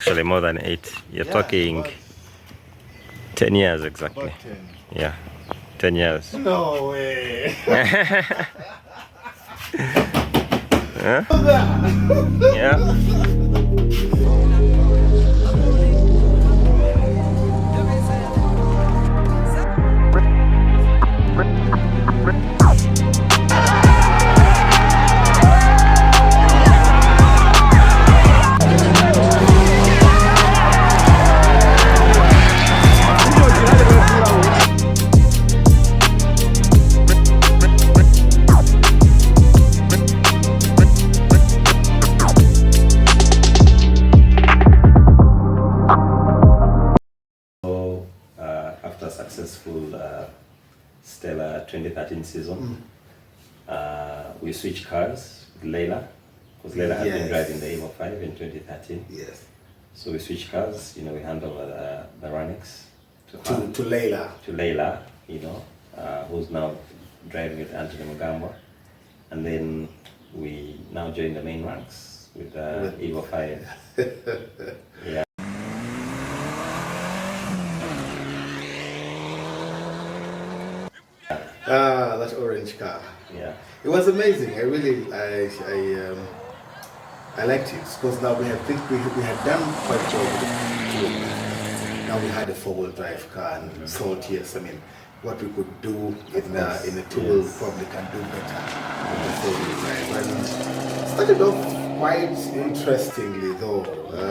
actually more than 8. You're talking 10 years exactly. 10. Yeah, 10 years. No way. Huh? Yeah. After a successful stellar 2013 season, we switched cars with Laila, because Laila had been driving the EVO 5 in 2013. Yes. So we switched cars, you know, we hand over the Ranix to Laila. To Laila, you know, who's now driving with Anthony Mugamba. And then we now join the main ranks with EVO 5. Yeah. That orange car. Yeah. It was amazing. I really, I liked it because now we had done quite well with the two. Now we had a four-wheel drive car and thought, yes, I mean, what we could do in a two-wheel probably can do better with the four-wheel drive. And started off quite interestingly though.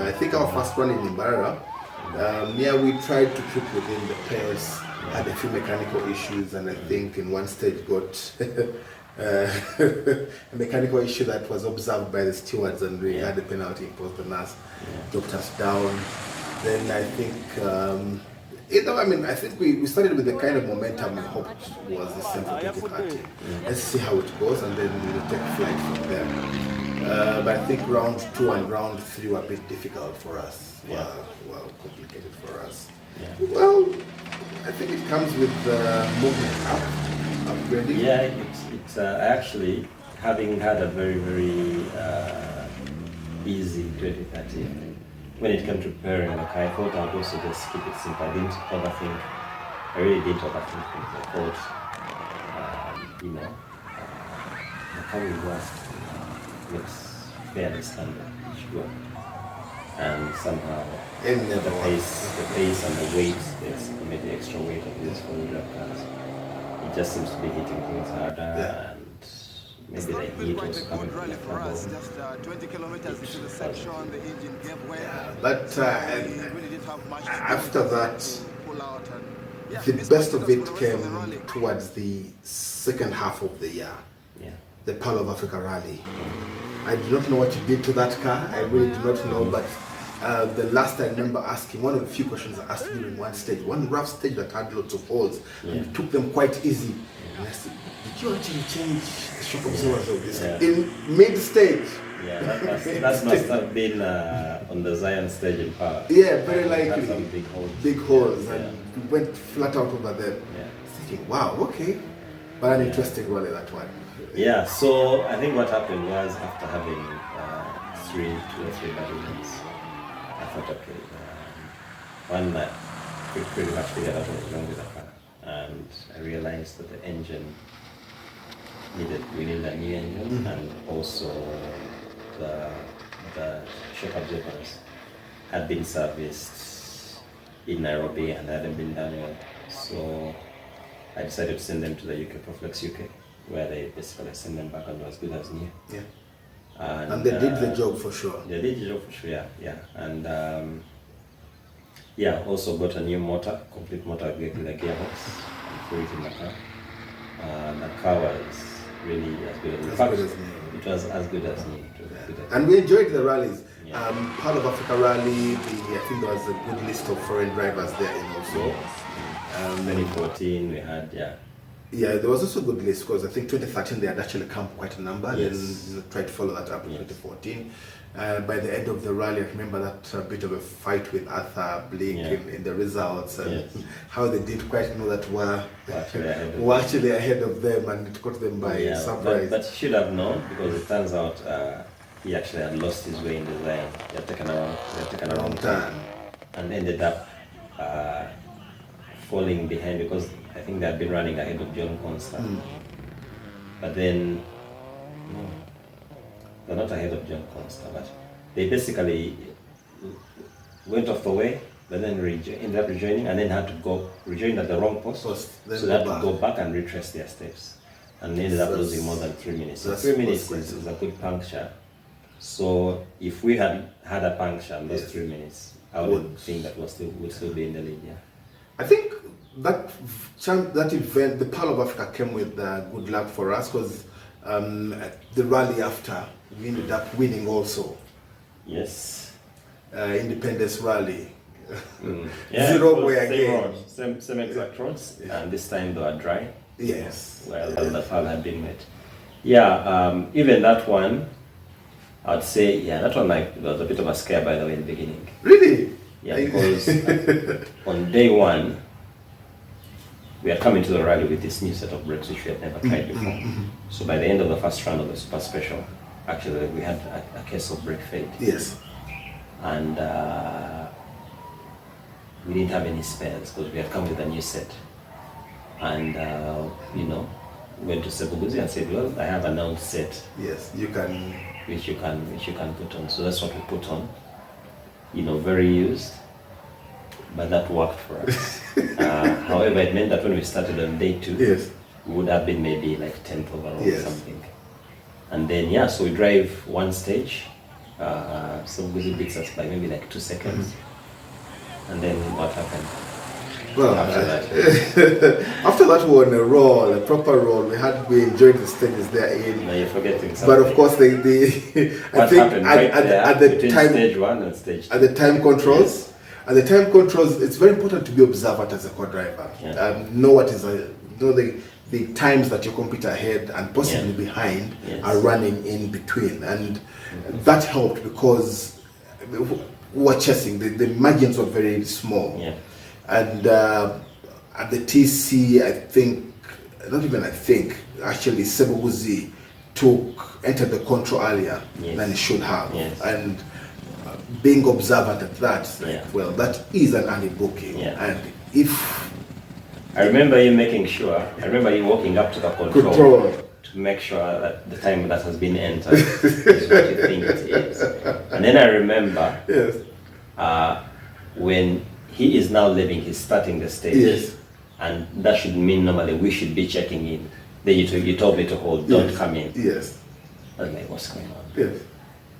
I think our first one in Imbara, we tried to keep within the pairs. Had a few mechanical issues, and I think in one stage got a mechanical issue that was observed by the stewards, and we had a penalty imposed on us, dropped us down. Then I think, I think we started with the kind of momentum we hoped was the same for 2013. Let's see how it goes, and then we'll take flight from there. But I think round 2 and round 3 were a bit difficult for us, were complicated for us. Yeah. Well, I think it comes with movement up, upgrading. Yeah, it's actually, having had a very, very easy 2013, when it came to preparing the car, I thought I would also just keep it simple. I didn't overthink. I really didn't overthink things. I thought, the car will last, looks fairly standard, it should work. And somehow the pace and the weight, the extra weight of these four-wheel cars, it just seems to be hitting things harder, and maybe the heat was coming from the carbon. 20 kilometers into the section, the engine gave way. But after that, the best of it came towards the second half of the year. Yeah. The Pearl of Africa rally. I do not know what you did to that car. I really do not know, but the last I remember asking, one of the few questions I asked you in one stage, one rough stage that had lots of holes, and you took them quite easy. And I said, did you actually change the shock absorbers of this in mid-stage? Yeah, that must have been on the Zion stage in Power. Yeah, very likely. Some big holes. Big holes, and we went flat out over them. Yeah. Thinking, wow, okay. But an interesting rally, that one. Yeah, so I think what happened was, after having 2 or 3 bad events, I thought, okay, one that could pretty much figure out what was wrong with the car. And I realized that the engine we needed a new engine, and also the shock absorbers had been serviced in Nairobi and hadn't been done well. So I decided to send them to the UK, Proflex UK, where they basically send them back and as good as new. Yeah. And they did the job for sure. They did the job for sure, yeah. And also got a new motor, complete motor with a gearbox, and threw it in the car. The car was really as good as new. In fact, it was as good as new. And we enjoyed the rallies. Pearl of Africa rally, I think there was a good list of foreign drivers there in also. 2014 we had, Yeah, there was also a good list because I think 2013 they had actually come quite a number. Yes. Then tried to follow that up in 2014. By the end of the rally, I remember that bit of a fight with Arthur Blake in the results, and how they did quite know that were actually ahead of them, and it caught them by surprise. But you should have known, because it turns out he actually had lost his way in the line. He had taken a wrong turn and ended up falling behind because I think they had been running ahead of John Consta. But then, no, they're not ahead of John Consta, but they basically went off the way, but then ended up rejoining and then had to rejoin at the wrong post. So they had to go back and retrace their steps. And they ended up losing more than 3 minutes. So 3 minutes is a good puncture. So if we had had a puncture in those 3 minutes, I would think that we'd still be in the lead, yeah. I think that event, the Pearl of Africa, came with good luck for us because the rally after, we ended up winning also. Yes. Independence Rally. Yeah, Zero way again. Same exact roads, and this time they were dry. Yes. Well, the Pearl had been wet. Yeah, even that one, I'd say, yeah, that one was a bit of a scare, by the way, in the beginning. Really? Yeah, because on day one, we had come into the rally with this new set of brakes which we had never tried before. So by the end of the first round of the Super Special, actually we had a case of brake fade. Yes. And we didn't have any spares because we had come with a new set. And, went to Sebuguzi and said, well, I have an old set. Yes, you can. Which you can put on. So that's what we put on. Very used, but that worked for us. However, it meant that when we started on day 2, yes, we would have been maybe like 10th overall or something. And then, so we drive one stage, Sebuguzi beats us by maybe like 2 seconds. And then what happened? Well, after that we were on a roll, a proper roll. We enjoyed the stages there in. No, you're forgetting something. But of course, I think at the time, stage 1 and stage 2. At the time controls, it's very important to be observant as a co-driver. Yeah. Know the times that your computer ahead and possibly behind are running in between, and that helped because we were chasing. The margins were very small. Yeah. And at the TC, actually Sebuguzi entered the control earlier than it should have. Yes. And being observant at that, well, that is an early booking. Yeah. And if... I remember you walking up to the control to make sure that the time that has been entered is what you think it is. And then I remember when he is now leaving, he's starting the stage. Yes. And that should mean normally we should be checking in. Then you told me to hold, don't come in. Yes. I was like, what's going on? Yes.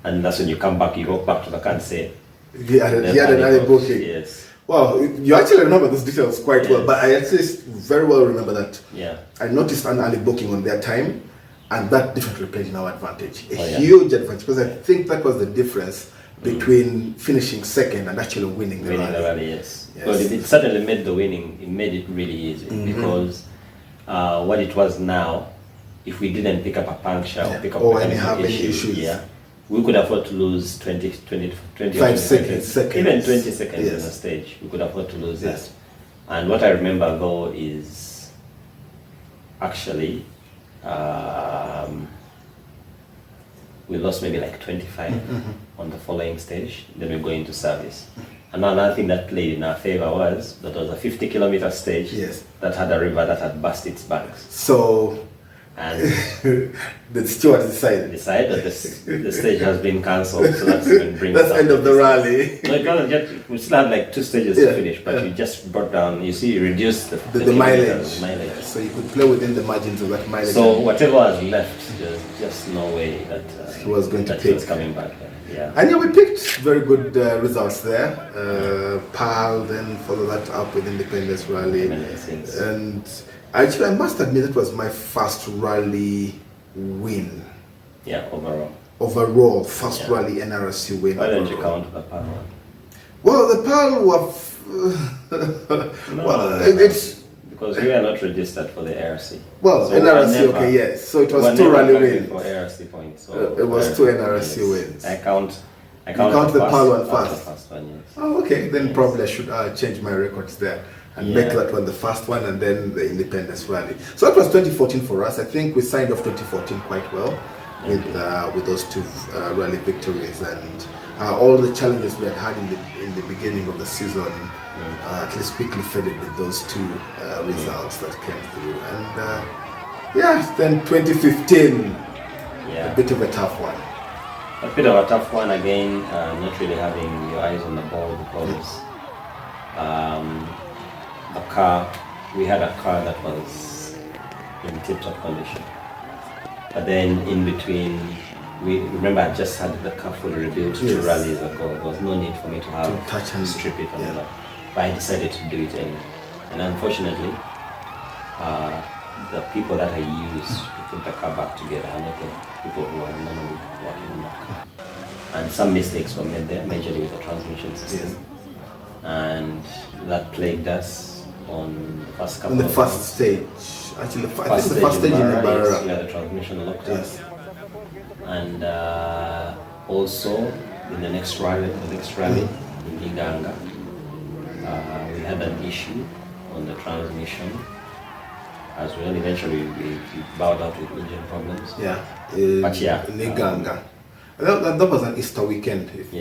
And that's when you come back, you go back to the car and say, he had another booking. Yes. Well, you actually remember those details quite well, but I actually very well remember that I noticed an early booking on their time, and that definitely played in our advantage. A huge advantage, because I think that was the difference between finishing second and actually winning the rally. Yes. But it certainly made it really easy because what it was now, if we didn't pick up a puncture or pick up any issues, we could afford to lose 20 seconds, even 20 seconds in a stage. We could afford to lose that. And what I remember though is actually we lost maybe like 25 on the following stage, then we go into service. And another thing that played in our favor was that was a 50-kilometer stage that had a river that had burst its banks. So, and the steward decided that the stage has been cancelled, so that's even brings that's end of the rally. No, it wasn't yet. We still had like 2 stages to finish, but you just brought down. You reduced the mileage. So you could play within the margins of that mileage. So whatever was left, there's just no way that he was going to pick. He was coming back. Yeah. And we picked very good results there. PAL, then follow that up with Independence Rally. And actually, I must admit that was my first rally win. Yeah, overall. Overall, first rally NRC win. Why don't you count the PAL one? Well, the PAL was... it's... Because we are not registered for the ARC. Well, so NRC, yes. So it was 2 rally wins. For ARC points. So it was 2 NRC wins. I count the PAL one first. The first one, yes. Oh, okay. Then probably I should change my records there and make that one the first one, and then the Independence Rally. So that was 2014 for us. I think we signed off 2014 quite well. with those two rally victories, and all the challenges we had in the beginning of the season at least quickly faded with those two results that came through. And then 2015, a bit of a tough one. A bit of a tough one again, not really having your eyes on the ball because we had a car that was in tip-top condition. But then in between, we remember I just had the car fully rebuilt 2 rallies ago. There was no need for me to have touch and strip it and all. But I decided to do it anyway. And unfortunately, the people that I used to put the car back together are not the people who are normally working on that car. And some mistakes were made there, majorly with the transmission system. Yes. And that plagued us on the first couple in the of first months. stage. Actually, the first stage in the Barra. We had the transmission locked up. And also in the next rally in Iganga, we had an issue on the transmission as well. Eventually we bowed out with engine problems. But in Iganga. That was an Easter weekend, if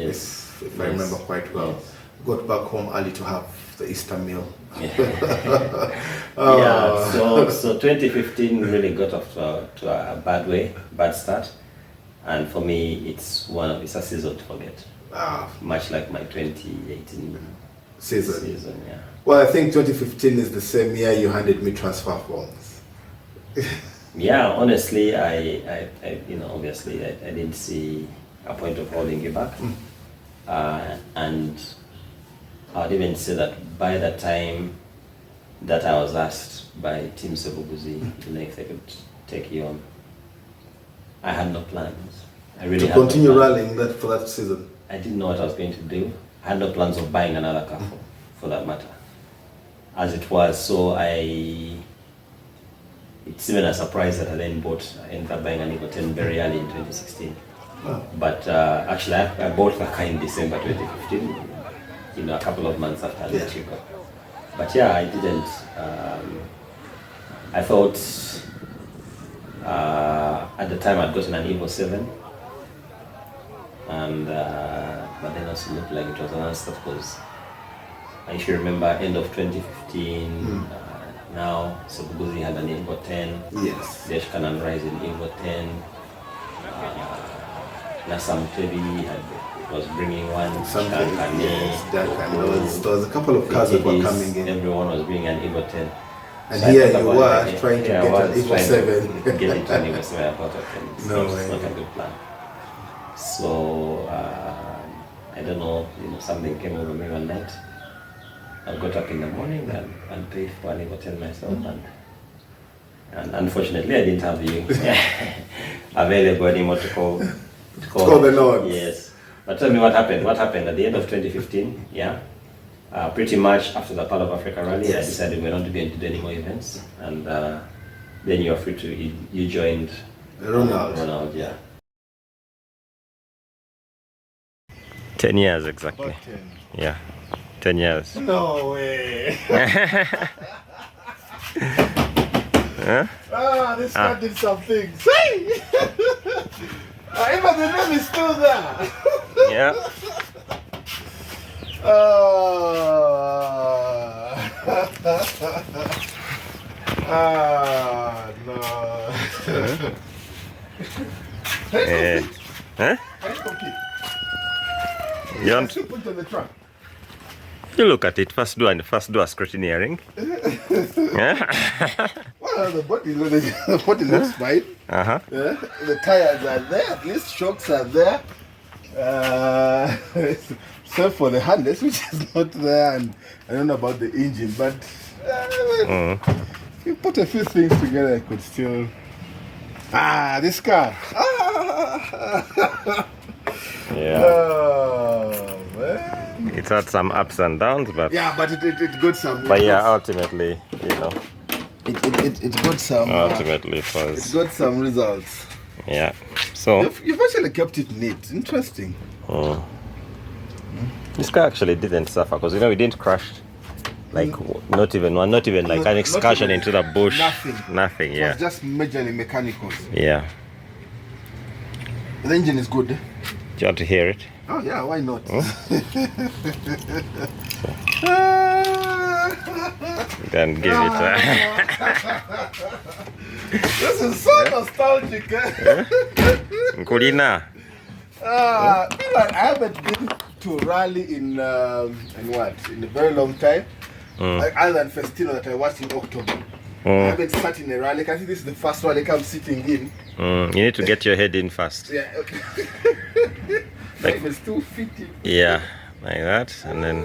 I remember quite well. Yes. Got back home early to have the Easter meal. So 2015 really got off to a bad start. And for me, it's a season to forget. Much like my 2018 season. Well, I think 2015 is the same year you handed me transfer forms. Honestly, I obviously I didn't see a point of holding you back. And I'd even say that by the time that I was asked by Team Sebuguzi, if they could take you on, I had no plans. I really to continue rallying for that season. I didn't know what I was going to do. I had no plans of buying another car for that matter. As it was, so it's even a surprise that I ended up buying an EVO 10 very early in 2016. But actually I bought the car in December 2015, a couple of months after I let you go. But I didn't, I thought at the time I'd gotten an EVO 7, and but then also looked like it was an answer because if you remember end of 2015, now Sebuguzi had an EVO 10, Deshkan and Rise in EVO 10, Nasam Tebi was bringing one, Duncan. There was a couple of cars that were coming in. Everyone was bringing an EVO 10. And so here you were trying to get an EVO 7. Get into an EVO 7, I thought, it's not a good plan. So, I don't know, something came over me one night. I got up in the morning and paid for an EVO 10 myself. And unfortunately, I didn't have you available anymore to call the Lord. Yes. But tell me what happened. What happened at the end of 2015? Pretty much after the Pearl of Africa rally, I decided we're not going to do any more events. And then you were free to, you joined Ronald, 10 years exactly. 10 years. No way. This guy did some things. Even the name is still there. No. You want to put it on the trunk? You look at it, first do a scrutineering. Well, the body looks fine. The tires are there, at least shocks are there. Except for the harness, which is not there, and I don't know about the engine, but if you put a few things together, I could still. This car. Oh, man. It had some ups and downs, but but it got some. But ultimately, it got some. Ultimately, it was. It got some results. So you've actually kept it neat. Interesting. This car actually didn't suffer because we didn't crash. Like not even like an excursion into the bush. Nothing. It was just majorly mechanical. The engine is good. Do you want to hear it? Oh yeah, why not? Then give it. This is so nostalgic. Kulina. I haven't been to rally in what? In a very long time. Like other than Festino that I watched in October. I haven't sat in a rally. I think this is the first rally I'm sitting in. You need to get your head in first. Yeah. Okay. Like it's 250. Yeah, like that, and then.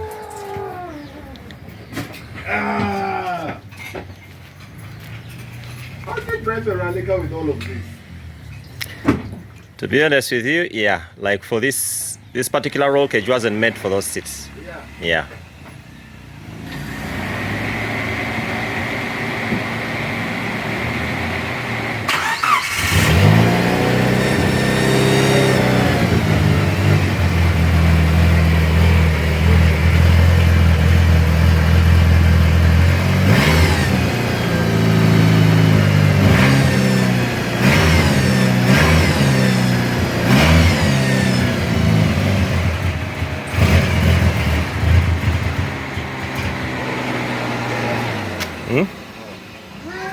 How do you drive a rally car with all of this? To be honest with you, yeah, like for this particular roll cage wasn't meant for those seats. Yeah.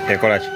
Okay, Kolachi.